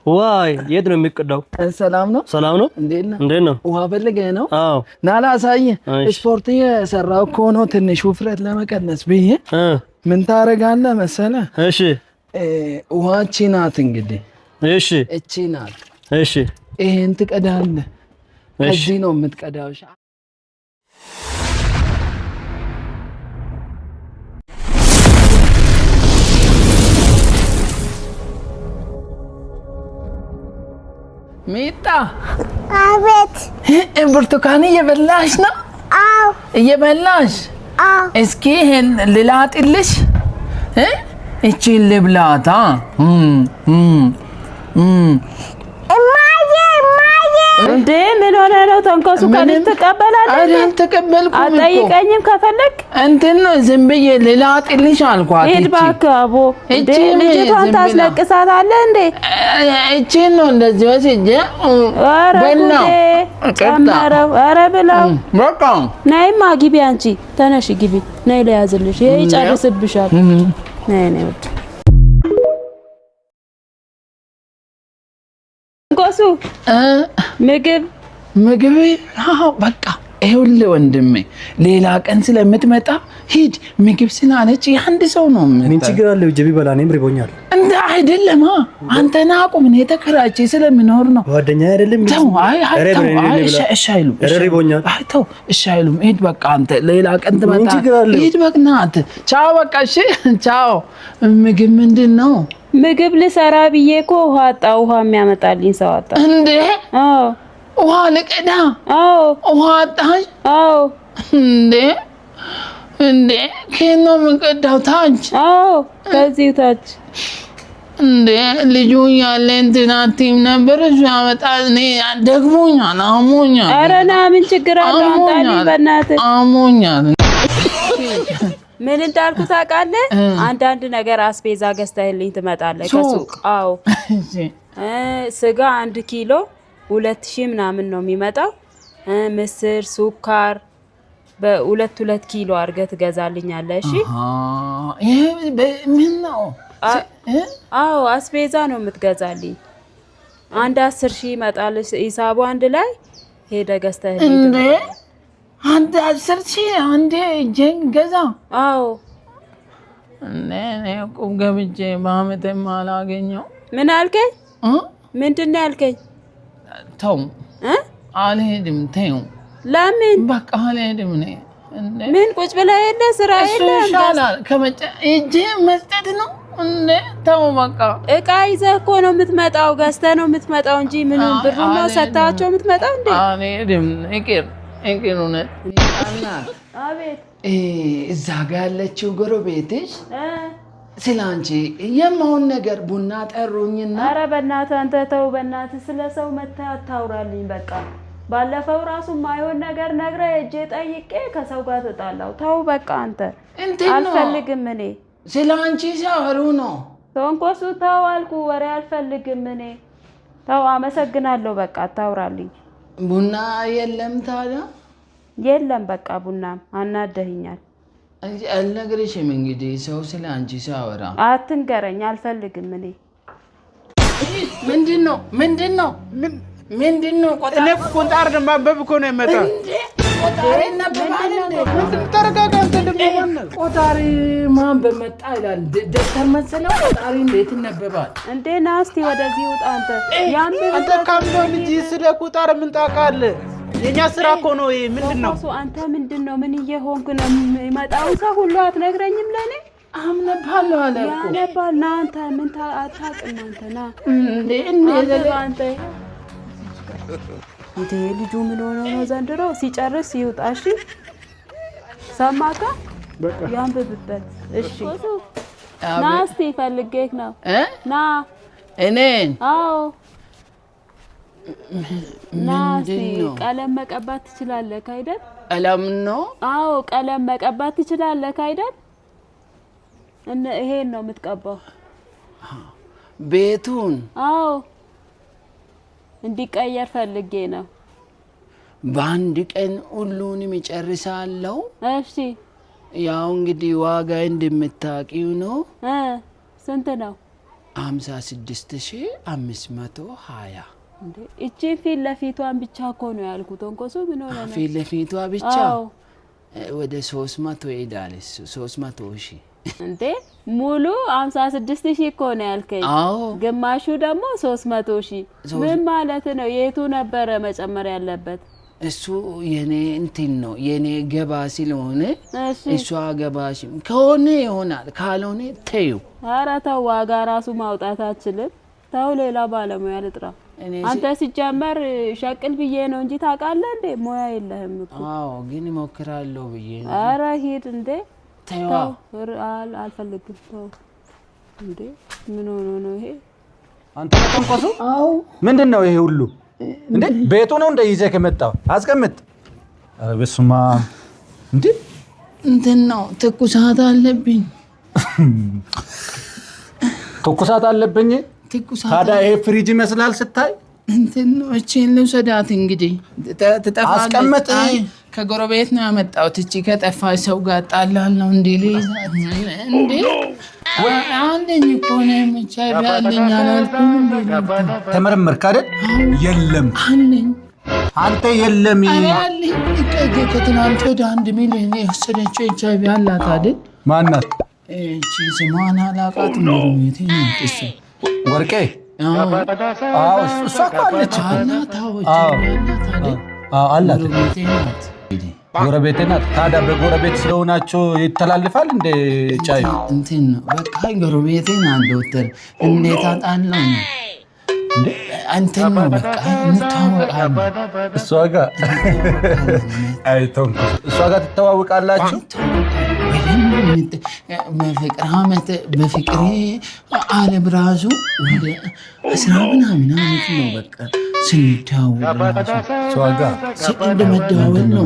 ዋይ የት ነው የሚቀዳው? ሰላም ነው እንዴት ነው? ውሃ ፈልገህ ነው? አዎ ናላ አሳየህ። ስፖርት የሰራው እኮ ነው ትንሽ ውፍረት ለመቀነስ ብዬ። ምን ታረጋለህ መሰለህ? እሺ ውሃቺ ናት እንግዲህ። እሺ እቺ ናት። እሺ ይሄን ትቀዳለህ። እዚህ ነው የምትቀዳው። ሚጣ አቤት። ብርቱካን እየበላሽ ነው? አዎ እየበላሽ። አዎ እስኪ ይሄን ልላጥልሽ። እቺን ልብላታ። እንዴ ምን ሆነ ነው? ተንኮሱ ከኔ ተቀበላለህ? አይደል ተቀበልኩ። አጠይቀኝም ከፈለክ እንትን ነው ዝም ብዬ ልላጥልሽ አልኳት። ሄድ እባክህ አቦ። እንዴ ልጅቷን ታስለቅሳታለህ እንዴ? እቺን ነው እንደዚህ ወስጄ በላው። ጨመረው። ኧረ ብላው። በቃ ነይማ ግቢ አንቺ። ተነሽ ግቢ። ነይ ለያዝልሽ። ይሄ ይጨርስብሻል። ነይ ነይ ወድ ጎሱ ምግብ በቃ ይኸውልህ ወንድሜ ሌላ ቀን ስለምትመጣ ሂድ። ምግብ ስላለች አንድ ሰው ነው። ምን ችግር አለው? ጀቢ በላኔም ሪቦኛል። እንደ አይደለም አንተና አቁም። እኔ ተከራይቼ ስለምኖር ነው። ጓደኛ አይደለም። ተው እሺ አይሉም። ሪቦኛል። ተው እሺ አይሉም። ሂድ በቃ አንተ ሌላ ቀን ትመጣ። ሂድ በቃ ናት። ቻው በቃ እሺ ቻው። ምግብ ምንድን ነው? ምግብ ልሰራ ብዬ እኮ ውሃ አጣ። ውሃ የሚያመጣልኝ ሰው አጣ። እንዴ? አዎ ውሃ ልቀዳ? አዎ ውሃ አጣሽ? አዎ እንዴ ከየት ነው የምንቀዳው? ታች? አዎ ከዚህ ታች። እንዴ ልጁ ያለ እንትናቲም ነበር እሱ ያመጣል። እኔ ደግሞኛል፣ አሞኛል። ኧረ ና ምን ችግር አለው? አንተ በእናትህ አሞኛል። ምን እንዳልኩ ታውቃለህ? አንዳንድ ነገር አስቤዛ ገዝተህልኝ ትመጣለህ ከሱቅ። አዎ ስጋ 1 ኪሎ 2000 ምናምን ነው የሚመጣው። ምስር፣ ሱካር በ2 ኪሎ አድርገህ ትገዛልኛለህ። እሺ ይሄ ምን ነው? አዎ አስቤዛ ነው የምትገዛልኝ። 10,000 ይመጣል ሂሳቡ አንድ ላይ ሄደህ ገዝተህልኝ። እንዴ 10,000 አንዴ እጄን ገዛ? አዎ እኔ ቁም ገብቼ በአመትም አላገኘው። ምን አልከኝ? ምንድን ነው ያልከኝ? ተው አልሄድም። ተው ለምን? በቃ አልሄድም። እኔ ምን ቁጭ ብለህ የለ ስራ የለ ይሻላል ከመጨ እጄ መስጠት ነው። እንዴ ተው በቃ። እቃ ይዘህ እኮ ነው የምትመጣው፣ ገዝተህ ነው የምትመጣው እንጂ ምን ብር ነው ሰጣቸው የምትመጣው እንዴ? አልሄድም። እውነት አቤት። እዛ ጋ ያለችው ጎረቤትሽ ስላንቺ የማውን ነገር ቡና ጠሩኝና። ኧረ በእናትህ አንተ ተው በእናትህ፣ ስለ ሰው መተህ አታውራልኝ። በቃ ባለፈው ራሱ ማይሆን ነገር ነግረህ እጄ ጠይቄ ከሰው ጋር ተጣላው። ተው በቃ አንተ አልፈልግም። እኔ ስላንቺ ሲያወሩ ነው። ተንኮሱ ተው አልኩ። ወሬ አልፈልግም እኔ። ተው አመሰግናለሁ። በቃ አታውራልኝ። ቡና የለም ታዲያ? የለም በቃ ቡናም አናደህኛል። አልነግርሽም እንግዲህ ሰው ስለ አንቺ ሲያወራ አትንገረኝ። አልፈልግም እኔ። ምንድነው? ቁንጣር ማንበብ እኮ ነው የመጣው። ቆጣሪ ነበባል እንዴ? ተረጋጋ አንተ ደግሞ ቆጣሪ ማንበብ መጣ ይላል። ደብተር መሰለው ቆጣሪ እንዴት ይነበባል እንዴ? ና እስቲ ወደዚህ ውጣ አንተ። አንተ ካምዶ ልጅ ስለ ቁጣር ምን ታውቃለህ? የኛ ስራ እኮ ነው ይሄ። ምንድነው አንተ ምንድነው? ምን እየሆንክ ነው? የመጣውን ሰው ሁሉ አትነግረኝም ለኔ? አምነባለሁ አለ እኮ። አምነባል ና አንተ ምን አታውቅም አንተ። ና አንተ እንዴ ልጁ ምን ሆኖ ነው ዘንድሮ? ሲጨርስ ይውጣ። እሺ ሰማካ? ያንብብበት። እሺ ና እስቲ ፈልጌክ ነው። ና እኔን? አዎ ና እስቲ ቀለም መቀባት ትችላለህ አይደል? ቀለም ነው? አዎ ቀለም መቀባት ትችላለህ አይደል? ይሄን ነው የምትቀባው ቤቱን? አዎ እንዲቀየር ፈልጌ ነው። በአንድ ቀን ሁሉንም ይጨርሳለሁ። እሺ ያው እንግዲህ ዋጋ እንደምታውቂው ነው። ስንት ነው? 56520 እንዴ እቺ ፊት ለፊቷን ብቻ እኮ ነው ያልኩት እንቆሱ ምን ሆነ ነው ፊት ለፊቷ ብቻ ወደ 300 ይዳል 300,000 እንዴ ሙሉ 56,000 እኮ ነው ያልከኝ ግማሹ ደግሞ 300,000 ምን ማለት ነው የቱ ነበር መጨመር ያለበት እሱ የኔ እንትን ነው የኔ ገባ ሲልሆነ እሱ አገባሽ ከሆነ ይሆናል ካልሆነ ተዩ ኧረ ተው ዋጋ ራሱ ማውጣታችንን ተው ሌላ ባለሙያ ልጥራ አንተ ሲጀመር ሸቅል ብዬ ነው እንጂ ታውቃለህ እንዴ ሞያ የለህም እኮ አዎ ግን ሞክራለሁ ብዬ ነው ኧረ ሂድ እንዴ ተው አልፈልግም ተው እንዴ ምን ሆኖ ነው ይሄ አንተ ተንቆሱ አዎ ምንድነው ይሄ ሁሉ እንዴ ቤቱ ነው እንደ ይዘህ ከመጣው አስቀምጥ በስማ እንዴ እንትን ነው ትኩሳት አለብኝ ታዲያ ይሄ ፍሪጅ ይመስላል ስታይ እንትን ነው እቺን ልውሰዳት እንግዲህ ተጠፋለች አስቀምጥ ከጎረቤት ነው ያመጣሁት እቺ ከጠፋች ሰው ጋር ጣላል ነው እንዴ ለይዛት እንዴ አንደኝ እኮ ነው መቻይ ባለኝ አላልኩም እንዴ ተመረመርክ አይደል የለም አለኝ አንተ የለም አለኝ ከትናንት ወደ 1 ሚሊዮን የወሰደችው ኤችአይቪ አላት አይደል ማናት እቺ ስሟን አላውቃትም ነው እሱ ወርቄ አዎ እሷ ካለች አላት ጎረቤቴ ናት ታዲያ በጎረቤት ስለሆናቸው ይተላልፋል እንደ ጫይ እንትን ነው በቃ ጎረቤቴ ናት ዶክተር እንዴት አጣለው ነው እንዴ አንተ ነው በቃ እንታወቃለን እሷ ጋር አይተው እሷ ጋር ትተዋወቃላችሁ በፍቅሬ አለ ብራዙ ወደ 10 ምናምን አመት ነው በቃ ስንታወቅ ሷጋ እንደመደዋወል ነው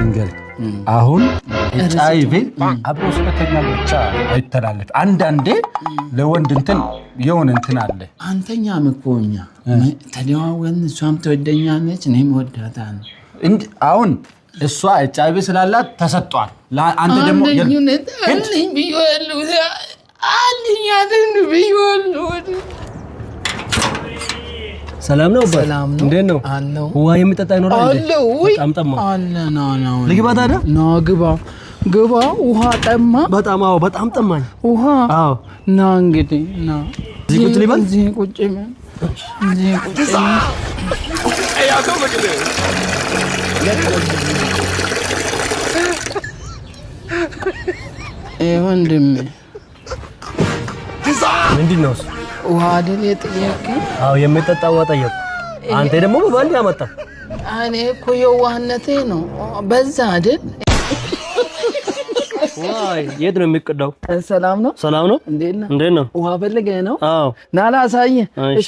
እንግዲህ አሁን ኤችአይቪ አብሮ ስለተኛ ብቻ አይተላለፍ አንዳንዴ ለወንድ እንትን የሆነ እንትን አለ አንተኛ መኮኛ ተደዋወልን እሷም ተወደኛለች እኔም ወዳታለሁ አሁን እሷ ኤችአይቪ ስላላት ተሰጧል አንተ ደግሞ አለኝ ቢወሉ አለኝ አደን ቢወሉ ሰላም ነው እንዴት ነው ውሃ የሚጠጣ ይኖራል እንዴ በጣም ጠማ ና ልግባ ታዲያ ና ግባ ውሃ ጠማ በጣም አዎ በጣም ጠማኝ ውሃ አዎ ና እንግዲህ ና እዚህ ቁጭ ልበል እዚህ ቁጭ ያው መግለ ወንድም ምንድነው ውሃ አይደል የጠየቀኝ አዎ የሚጠጣ ውሃ ጠየቅ አንተ ደግሞ በባልዲ አመጣ እኔ እኮ የዋህነቴ ነው በዛ አይደል ዋይ የት ነው የሚቀዳው ሰላም ነው እንዴት ነው ውሃ ፈልገህ ነው አዎ ናላ ሳይ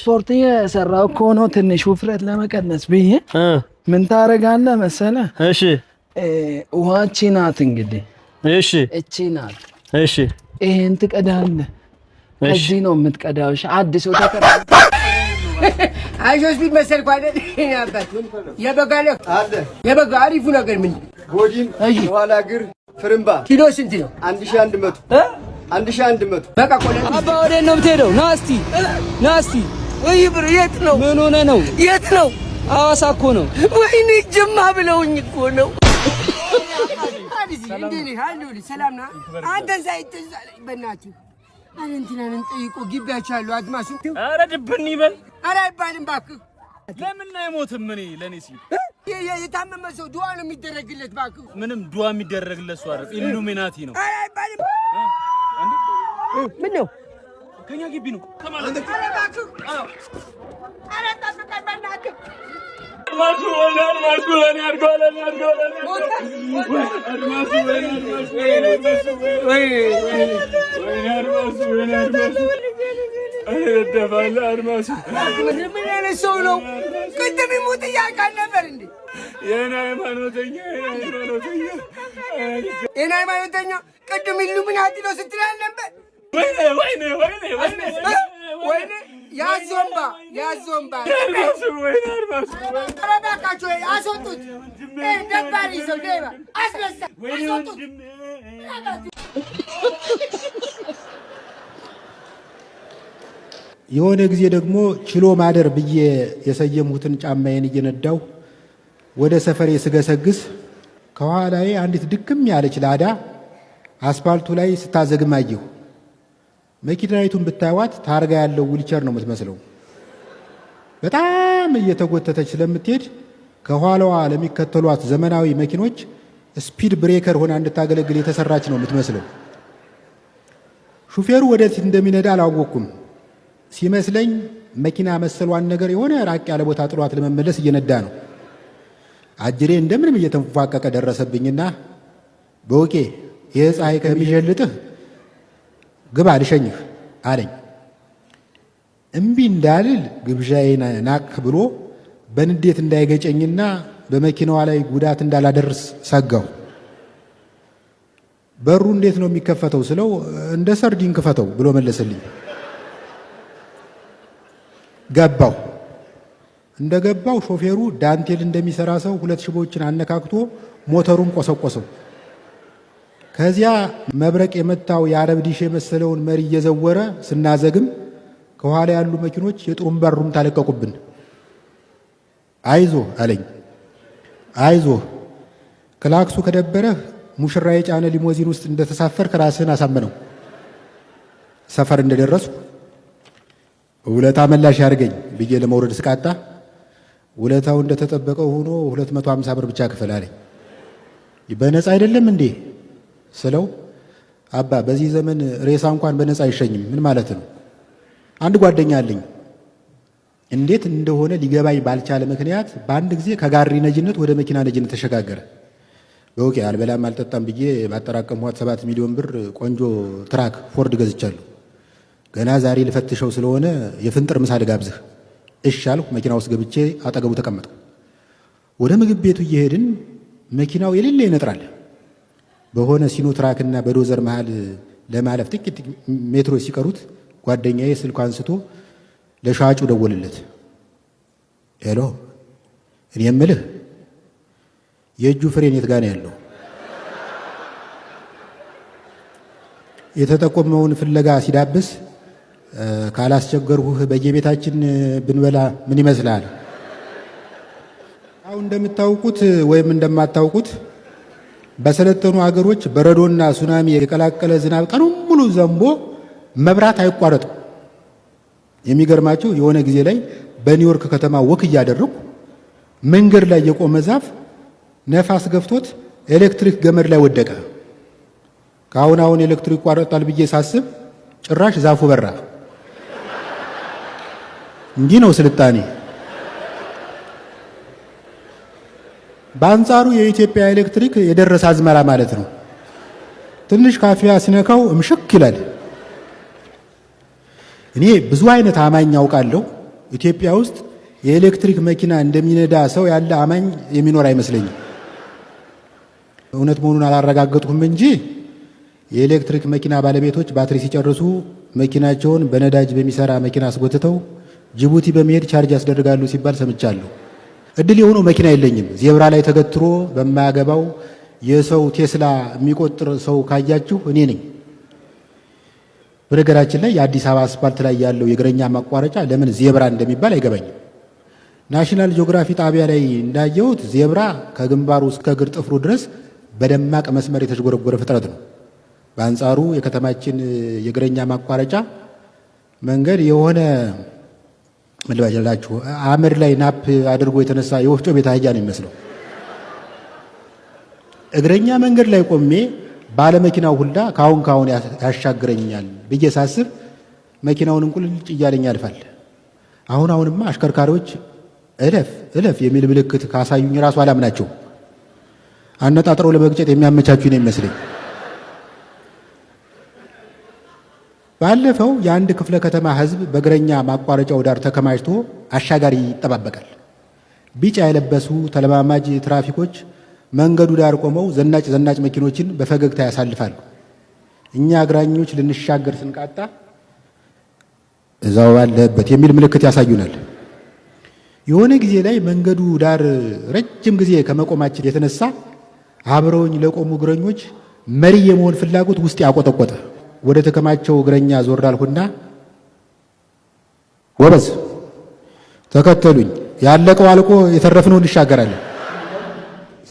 ስፖርት የሰራው እኮ ነው ትንሽ ውፍረት ለመቀነስ ብዬ ምን ታረጋለህ መሰለህ እሺ ውሃቺ ናት እንግዲህ እሺ እቺ ናት እሺ ይሄን ትቀዳለህ እዚህ ነው የምትቀዳው እሺ አዲስ ወደ ተራ አይጆስ ቢመሰል አይደል ያባት የበጋለ አለ የበጋ አሪፉ ነገር ምን ጎዲን ኋላ እግር ፍርምባ ኪሎ ስንት ነው 1100 በቃ ቆለ አባ ወደ ነው የምትሄደው ናስቲ ወይ ብር የት ነው ምን ሆነ ነው የት ነው አዋሳ እኮ ነው ወይኔ ጅማ ብለውኝ እኮ ነው ሰላም ና አንተ ሳይተዛለኝ በእናትህ አለንቲናን ጠይቆ ግቢያቸው ያለው አድማሱ ኧረ ድብን ይበል ኧረ አይባልም እባክህ ለምን አይሞትም እኔ ለኔ ሲል የታመመ ሰው ዱዓ ነው የሚደረግለት እባክህ ምንም ዱዓ የሚደረግለት ሰው አይደል ኢሉሚናቲ ነው ኧረ አይባልም ምን ነው ከኛ ግቢ ነው ከማለት ኧረ እባክህ ኧረ ጠብቀኝ በእናትህ ማሱ ለኔ አድርገዋለሁ አድማሱ ምን አይነት ሰው ነው ቅድም ይሙት እያልካል ነበር እንዴ የኔ ሃይማኖተኛ ቅድም ኢሉሚናቲ ነው ስትል ነበር ወይኔ ያዞምባ ኧረ እባካችሁ አስወጡት ደባሪ ሰው ሌባ አስነሳ አስወጡት የሆነ ጊዜ ደግሞ ችሎ ማደር ብዬ የሰየሙትን ጫማዬን እየነዳው ወደ ሰፈሬ ስገሰግስ ከኋላዬ አንዲት ድክም ያለች ላዳ አስፋልቱ ላይ ስታዘግም አየሁ። መኪናይቱን ብታዩት ታርጋ ያለው ዊልቸር ነው የምትመስለው። በጣም እየተጎተተች ስለምትሄድ ከኋላዋ ለሚከተሏት ዘመናዊ መኪኖች ስፒድ ብሬከር ሆና እንድታገለግል የተሰራች ነው የምትመስለው። ሹፌሩ ወዴት እንደሚነዳ አላወቅኩም። ሲመስለኝ መኪና መሰሏን ነገር የሆነ ራቅ ያለ ቦታ ጥሏት ለመመለስ እየነዳ ነው። አጅሬ እንደምንም እየተንፏቀቀ ደረሰብኝና በውቄ የፀሐይ ከሚጀልጥህ ግባ ልሸኝህ አለኝ። እምቢ እንዳልል ግብዣዬን ናቅ ብሎ በንዴት እንዳይገጨኝና በመኪናዋ ላይ ጉዳት እንዳላደርስ ሰጋው። በሩ እንዴት ነው የሚከፈተው ስለው እንደ ሰርዲን ክፈተው ብሎ መለሰልኝ። ገባው። እንደገባው ሾፌሩ ዳንቴል እንደሚሰራ ሰው 2 ሽቦችን አነካክቶ ሞተሩን ቆሰቆሰው። ከዚያ መብረቅ የመታው የአረብ ዲሽ የመሰለውን መሪ እየዘወረ ስናዘግም ከኋላ ያሉ መኪኖች የጥሩምባ ሩምታ ተለቀቁብን። አይዞ አለኝ። አይዞ ክላክሱ ከደበረህ ሙሽራ የጫነ ሊሞዚን ውስጥ እንደተሳፈርክ ራስህን አሳመነው። ሰፈር እንደደረስኩ ውለታ መላሽ ያርገኝ ብዬ ለመውረድ ስቃጣ ውለታው እንደተጠበቀው ሆኖ 250 ብር ብቻ ክፈል አለኝ። በነፃ አይደለም እንዴ ስለው አባ በዚህ ዘመን ሬሳ እንኳን በነፃ አይሸኝም። ምን ማለት ነው? አንድ ጓደኛ አለኝ እንዴት እንደሆነ ሊገባኝ ባልቻለ ምክንያት በአንድ ጊዜ ከጋሪ ነጅነት ወደ መኪና ነጅነት ተሸጋገረ። በኦኬ አልበላም አልጠጣም ብዬ ባጠራቀምኋት 7 ሚሊዮን ብር ቆንጆ ትራክ ፎርድ ገዝቻለሁ። ገና ዛሬ ልፈትሸው ስለሆነ የፍንጥር ምሳ ልጋብዝህ። እሺ አልኩ። መኪና ውስጥ ገብቼ አጠገቡ ተቀመጥኩ። ወደ ምግብ ቤቱ እየሄድን መኪናው የሌለ ይነጥራል። በሆነ ሲኖ ትራክና በዶዘር መሃል ለማለፍ ጥቂት ሜትሮች ሲቀሩት ጓደኛዬ ስልኩ አንስቶ ለሻጩ ደወልለት። ሄሎ፣ እኔ የምልህ የእጁ ፍሬን የት ጋር ነው ያለው? የተጠቆመውን ፍለጋ ሲዳብስ ካላስቸገርሁህ በየቤታችን ብንበላ ምን ይመስላል? አሁን እንደምታውቁት ወይም እንደማታውቁት በሰለጠኑ ሀገሮች በረዶና ሱናሚ የቀላቀለ ዝናብ ቀኑን ሙሉ ዘንቦ መብራት አይቋረጥም። የሚገርማቸው የሆነ ጊዜ ላይ በኒውዮርክ ከተማ ወክ እያደረኩ መንገድ ላይ የቆመ ዛፍ ነፋስ ገፍቶት ኤሌክትሪክ ገመድ ላይ ወደቀ። ከአሁን ኤሌክትሪክ ይቋረጣል ብዬ ሳስብ ጭራሽ ዛፉ በራ። እንዲህ ነው ስልጣኔ። በአንጻሩ የኢትዮጵያ ኤሌክትሪክ የደረሰ አዝመራ ማለት ነው። ትንሽ ካፊያ ሲነካው እምሽክ ይላል። እኔ ብዙ አይነት አማኝ ያውቃለሁ። ኢትዮጵያ ውስጥ የኤሌክትሪክ መኪና እንደሚነዳ ሰው ያለ አማኝ የሚኖር አይመስለኝም። እውነት መሆኑን አላረጋገጥኩም እንጂ የኤሌክትሪክ መኪና ባለቤቶች ባትሪ ሲጨርሱ መኪናቸውን በነዳጅ በሚሰራ መኪና አስጎትተው ጅቡቲ በመሄድ ቻርጅ ያስደርጋሉ ሲባል ሰምቻለሁ። እድል የሆነው መኪና የለኝም። ዜብራ ላይ ተገትሮ በማያገባው የሰው ቴስላ የሚቆጥር ሰው ካያችሁ እኔ ነኝ። በነገራችን ላይ የአዲስ አበባ አስፋልት ላይ ያለው የእግረኛ ማቋረጫ ለምን ዜብራ እንደሚባል አይገባኝም። ናሽናል ጂኦግራፊ ጣቢያ ላይ እንዳየሁት ዜብራ ከግንባሩ እስከ እግር ጥፍሩ ድረስ በደማቅ መስመር የተዥጎረጎረ ፍጥረት ነው። በአንጻሩ የከተማችን የእግረኛ ማቋረጫ መንገድ የሆነ መልባጀላችሁ አመድ ላይ ናፕ አድርጎ የተነሳ የወፍጮ ቤት አህያ ነው የሚመስለው። እግረኛ መንገድ ላይ ቆሜ ባለመኪናው ሁላ ካሁን ያሻግረኛል ብዬ ሳስብ መኪናውን እንቁልልጭ እያለኝ ያልፋል። አሁንማ አሽከርካሪዎች እለፍ የሚል ምልክት ካሳዩኝ ራሱ አላምናቸው። አነጣጥረው ለመግጨት የሚያመቻቹ ነው የሚመስለኝ። ባለፈው የአንድ ክፍለ ከተማ ህዝብ በእግረኛ ማቋረጫው ዳር ተከማችቶ አሻጋሪ ይጠባበቃል። ቢጫ የለበሱ ተለማማጅ ትራፊኮች መንገዱ ዳር ቆመው ዘናጭ መኪኖችን በፈገግታ ያሳልፋሉ። እኛ እግራኞች ልንሻገር ስንቃጣ እዛው ባለበት የሚል ምልክት ያሳዩናል። የሆነ ጊዜ ላይ መንገዱ ዳር ረጅም ጊዜ ከመቆማችን የተነሳ አብረውኝ ለቆሙ እግረኞች መሪ የመሆን ፍላጎት ውስጥ ያቆጠቆጠ። ወደ ተከማቸው እግረኛ ዞር አልኩና ጎበዝ ተከተሉኝ። ያለቀው አልቆ የተረፍነው እንሻገራለን።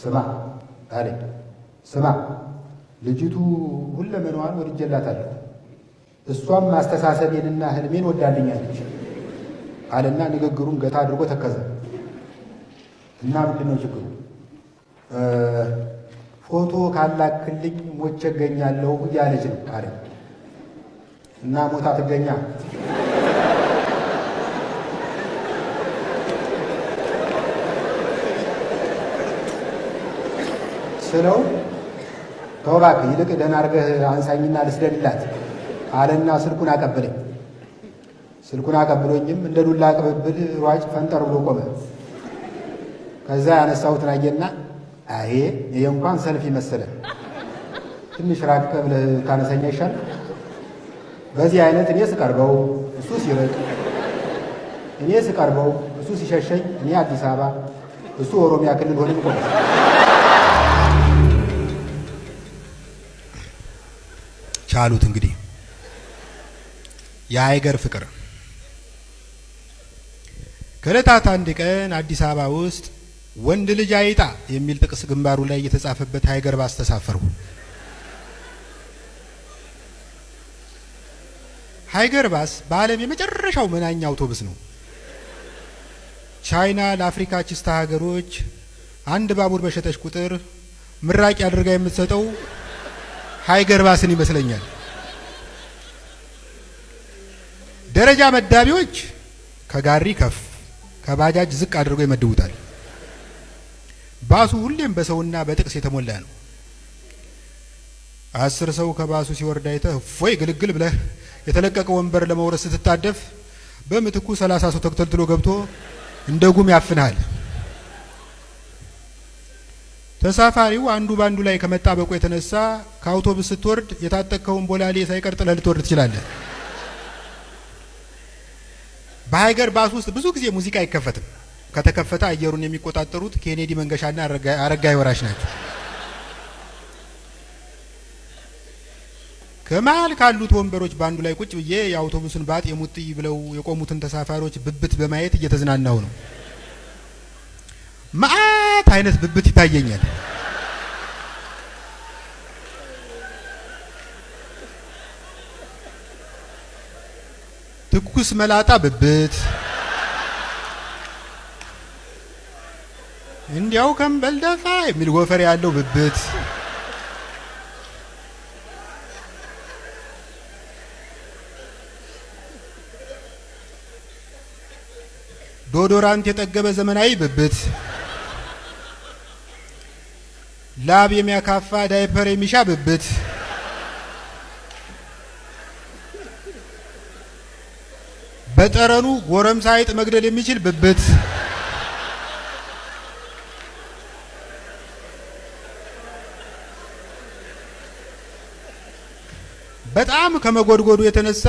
ስማ አለ ስማ፣ ልጅቱ ሁለመናዋን ወድጀላታለሁ፣ እሷም ማስተሳሰቤንና ህልሜን ወዳልኛለች አለና ንግግሩን ገታ አድርጎ ተከዘ። እና ምንድን ነው ችግሩ? ፎቶ ካላክልኝ ሞቼ እገኛለሁ እያለች ነው አለ። እና ሞታ ትገኛ ስለው ተው እባክህ ይልቅ ደህና አድርገህ አንሳኝና ልስደድላት አለና ስልኩን አቀበለኝ። ስልኩን አቀብሎኝም እንደ ዱላ ቅብብል ሯጭ ፈንጠር ብሎ ቆመ። ከዛ ያነሳሁትን አየና አይ ይሄ እንኳን ሰልፊ መሰለ፣ ትንሽ ራቅ ብለህ ታነሳኛ ይሻል። በዚህ አይነት እኔ ስቀርበው እሱ ሲርቅ፣ እኔ ስቀርበው እሱ ሲሸሸኝ፣ እኔ አዲስ አበባ እሱ ኦሮሚያ ክልል ሆነን ቆመ። ቻሉት እንግዲህ የሀይገር ፍቅር። ከዕለታት አንድ ቀን አዲስ አበባ ውስጥ ወንድ ልጅ አይጣ የሚል ጥቅስ ግንባሩ ላይ የተጻፈበት ሀይገር ባስ ተሳፈሩ። ሀይገር ባስ በዓለም የመጨረሻው መናኛ አውቶቡስ ነው። ቻይና ለአፍሪካ ችስታ ሀገሮች አንድ ባቡር በሸጠች ቁጥር ምራቂ አድርጋ የምትሰጠው ሀይገር ባስን ይመስለኛል። ደረጃ መዳቢዎች ከጋሪ ከፍ ከባጃጅ ዝቅ አድርገው ይመድቡታል። ባሱ ሁሌም በሰውና በጥቅስ የተሞላ ነው። 10 ሰው ከባሱ ሲወርድ አይተህ እፎይ ግልግል ብለህ የተለቀቀ ወንበር ለመውረስ ስትታደፍ በምትኩ 30 ሰው ተክተልትሎ ገብቶ እንደ ጉም ያፍናል። ተሳፋሪው አንዱ ባንዱ ላይ ከመጣበቁ የተነሳ ከአውቶቡስ ስትወርድ የታጠቀውን ቦላሌ ሳይቀር ጥለህ ልትወርድ ትችላለህ። በሀይገር ባስ ውስጥ ብዙ ጊዜ ሙዚቃ አይከፈትም። ከተከፈተ አየሩን የሚቆጣጠሩት ኬኔዲ መንገሻና አረጋይ ወራሽ ናቸው። ከመሃል ካሉት ወንበሮች ባንዱ ላይ ቁጭ ብዬ የአውቶቡስን ባጥ የሙጥይ ብለው የቆሙትን ተሳፋሪዎች ብብት በማየት እየተዝናናው ነው። መዓት አይነት ብብት ይታየኛል። ትኩስ መላጣ ብብት፣ እንዲያው ከንበል ደፋ የሚል ጎፈር ያለው ብብት፣ ዶዶራንት የጠገበ ዘመናዊ ብብት፣ ላብ የሚያካፋ ዳይፐር የሚሻ ብብት፣ በጠረኑ ጎረምሳ አይጥ መግደል የሚችል ብብት፣ በጣም ከመጎድጎዱ የተነሳ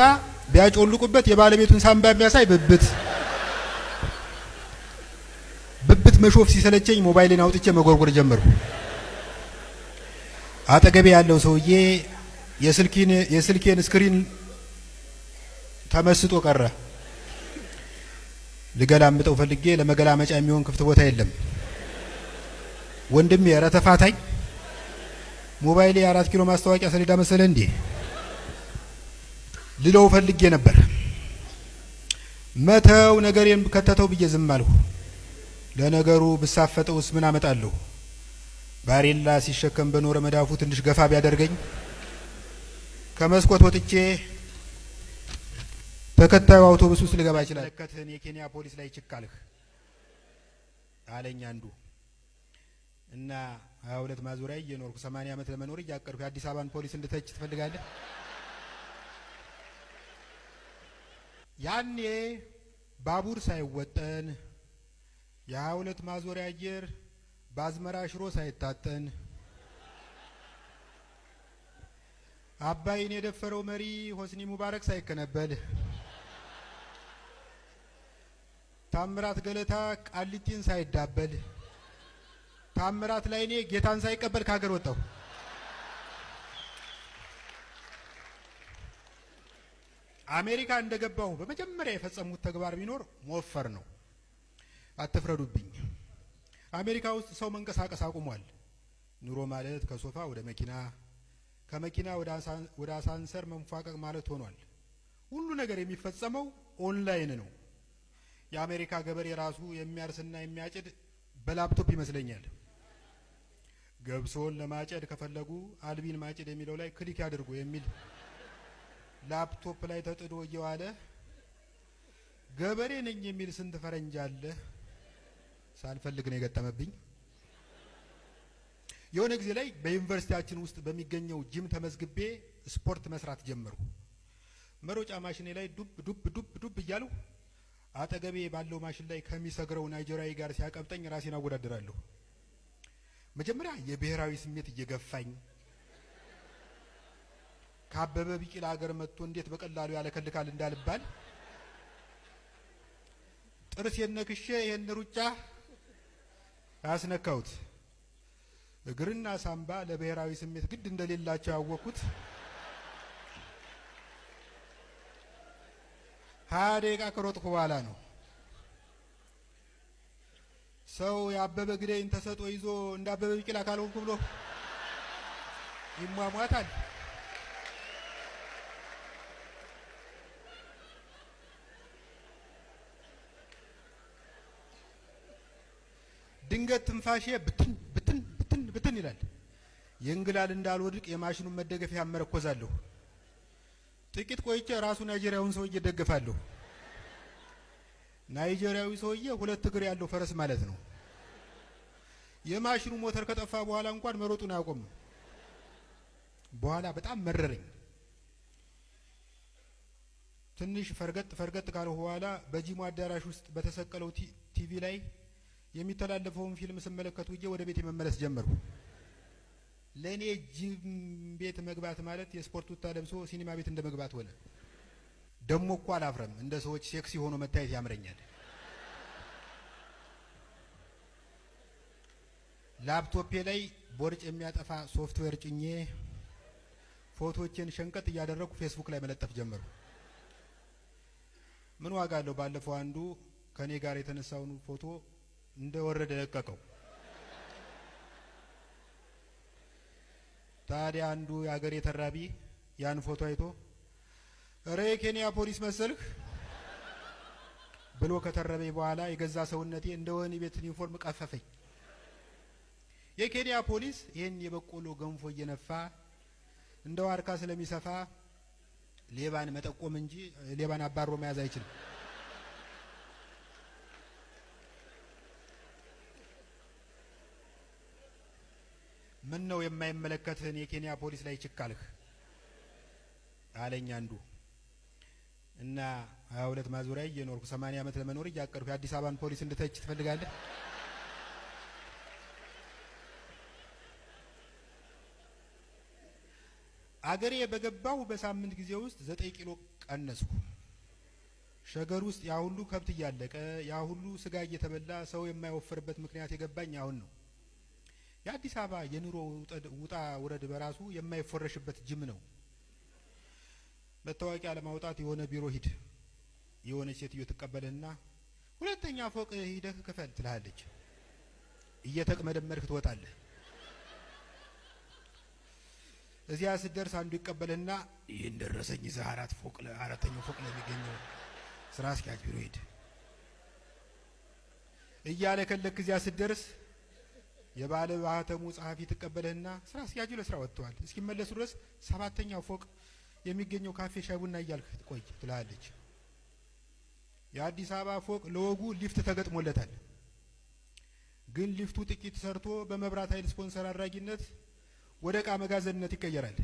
ቢያጮልቁበት የባለቤቱን ሳምባ የሚያሳይ ብብት። ብብት መሾፍ ሲሰለቸኝ ሞባይልን አውጥቼ መጎርጎር ጀመርኩ። አጠገቤ ያለው ሰውዬ የስልኬን ስክሪን ተመስጦ ቀረ። ልገላምጠው ፈልጌ ለመገላመጫ የሚሆን ክፍት ቦታ የለም። ወንድሜ ኧረ ተፋታኝ፣ ሞባይሌ 4 ኪሎ ማስታወቂያ ሰሌዳ መሰለ እንዴ ልለው ፈልጌ ነበር። መተው ነገሬን ከተተው ብዬ ዝም አልሁ። ለነገሩ ብሳፈጠውስ ምን አመጣለሁ? ባሬላ ሲሸከም በኖረ መዳፉ ትንሽ ገፋ ቢያደርገኝ ከመስኮት ወጥቼ ተከታዩ አውቶቡስ ውስጥ ልገባ ይችላል። ለከተን የኬንያ ፖሊስ ላይ ችካልህ አለኝ አንዱ። እና 22 ማዞሪያ እየኖርኩ 80 ዓመት ለመኖር እያቀርኩ የአዲስ አበባን ፖሊስ እንድተች ትፈልጋለህ? ያኔ ባቡር ሳይወጠን የ22 ማዞሪያ አየር ባዝመራ ሽሮ ሳይታጠን አባይን የደፈረው መሪ ሆስኒ ሙባረክ ሳይከነበል ታምራት ገለታ ቃሊቲን ሳይዳበል ታምራት ላይኔ ጌታን ሳይቀበል ከሀገር ወጣው። አሜሪካ እንደገባሁ በመጀመሪያ የፈጸሙት ተግባር ቢኖር መወፈር ነው። አትፍረዱብኝ። አሜሪካ ውስጥ ሰው መንቀሳቀስ አቁሟል። ኑሮ ማለት ከሶፋ ወደ መኪና፣ ከመኪና ወደ አሳንሰር መንፏቀቅ ማለት ሆኗል። ሁሉ ነገር የሚፈጸመው ኦንላይን ነው። የአሜሪካ ገበሬ ራሱ የሚያርስና የሚያጭድ በላፕቶፕ ይመስለኛል። ገብሶን ለማጨድ ከፈለጉ አልቢን ማጭድ የሚለው ላይ ክሊክ ያድርጉ የሚል ላፕቶፕ ላይ ተጥዶ እየዋለ ገበሬ ነኝ የሚል ስንት ፈረንጅ አለ። ሳልፈልግ ነው የገጠመብኝ። የሆነ ጊዜ ላይ በዩኒቨርሲቲያችን ውስጥ በሚገኘው ጂም ተመዝግቤ ስፖርት መስራት ጀመሩ። መሮጫ ማሽኔ ላይ ዱብ እያሉ አጠገቤ ባለው ማሽን ላይ ከሚሰግረው ናይጄሪያዊ ጋር ሲያቀብጠኝ ራሴን አወዳደራለሁ። መጀመሪያ የብሔራዊ ስሜት እየገፋኝ ከአበበ ቢቂላ ሀገር መጥቶ እንዴት በቀላሉ ያለከልካል እንዳልባል ጥርሴን ነክሼ ይሄን ሩጫ አስነካሁት። እግርና ሳምባ ለብሔራዊ ስሜት ግድ እንደሌላቸው ያወቅኩት 20 ደቂቃ ከሮጥኩ በኋላ ነው። ሰው የአበበ ግደይን ተሰጦ ይዞ እንደ አበበ ቢቂላ ካልሆንኩ ብሎ ይሟሟታል። ድንገት ትንፋሼ ብትን ይላል። የእንግላል እንዳልወድቅ የማሽኑን መደገፊያ አመረኮዛለሁ። ጥቂት ቆይቼ ራሱ ናይጄሪያውን ሰውዬ እደገፋለሁ። ናይጄሪያዊ ሰውዬ 2 እግር ያለው ፈረስ ማለት ነው። የማሽኑ ሞተር ከጠፋ በኋላ እንኳን መሮጡን አያቆም። በኋላ በጣም መረረኝ። ትንሽ ፈርገጥ ካለው በኋላ በጂሙ አዳራሽ ውስጥ በተሰቀለው ቲቪ ላይ የሚተላለፈውን ፊልም ስመለከት ውዬ ወደ ቤት መመለስ ጀመርኩ። ለኔ ጂም ቤት መግባት ማለት የስፖርት ቱታ ለብሶ ሲኒማ ቤት እንደ መግባት ሆነ። ደሞ እኮ አላፍረም። እንደ ሰዎች ሴክሲ ሆኖ መታየት ያምረኛል። ላፕቶፔ ላይ ቦርጭ የሚያጠፋ ሶፍትዌር ጭኜ ፎቶዎችን ሸንቀጥ እያደረኩ ፌስቡክ ላይ መለጠፍ ጀመርኩ። ምን ዋጋ አለው? ባለፈው አንዱ ከኔ ጋር የተነሳውን ፎቶ እንደወረደ ለቀቀው። ታዲያ አንዱ የሀገር የተራቢ ያን ፎቶ አይቶ እረ የኬንያ ፖሊስ መሰልህ ብሎ ከተረበኝ በኋላ የገዛ ሰውነቴ እንደ ወህኒ ቤት ዩኒፎርም ቀፈፈኝ። የኬንያ ፖሊስ ይህን የበቆሎ ገንፎ እየነፋ እንደ ዋርካ ስለሚሰፋ ሌባን መጠቆም እንጂ ሌባን አባሮ መያዝ አይችልም። ምን ነው የማይመለከትህን የኬንያ ፖሊስ ላይ ችካልህ አለኝ አንዱ። እና 22 ማዞሪያ እየኖርኩ 80 ዓመት ለመኖር እያቀርኩ የአዲስ አበባን ፖሊስ እንድተች ትፈልጋለህ? አገሬ በገባሁ በሳምንት ጊዜ ውስጥ 9 ኪሎ ቀነስኩ። ሸገር ውስጥ ያ ሁሉ ከብት እያለቀ ያ ሁሉ ስጋ እየተበላ ሰው የማይወፍርበት ምክንያት የገባኝ አሁን ነው። የአዲስ አበባ የኑሮ ውጣ ውረድ በራሱ የማይፈረሽበት ጅም ነው። መታወቂያ ለማውጣት የሆነ ቢሮ ሂድ፣ የሆነ ሴትዮ ትቀበልና 2ኛ ፎቅ ሂደህ ክፈል ትልሃለች። እየተቅመደመድክ ትወጣለህ። እዚያ ስትደርስ አንዱ ይቀበልና ይህን ደረሰኝ ይዘህ 4ኛው ፎቅ ላይ የሚገኘው ስራ አስኪያጅ ቢሮ ሂድ እያለ ከለክ እዚያ ስትደርስ የባለ ባተሙ ጸሐፊ ተቀበለና ስራ አስኪያጁ ለስራ ወጥቷል፣ እስኪመለሱ ድረስ 7ኛው ፎቅ የሚገኘው ካፌ ሻይ ቡና እያልክ ቆይ ትላለች። የአዲስ አበባ ፎቅ ለወጉ ሊፍት ተገጥሞለታል። ግን ሊፍቱ ጥቂት ሰርቶ በመብራት ኃይል ስፖንሰር አድራጊነት ወደ ዕቃ መጋዘንነት ይቀየራል።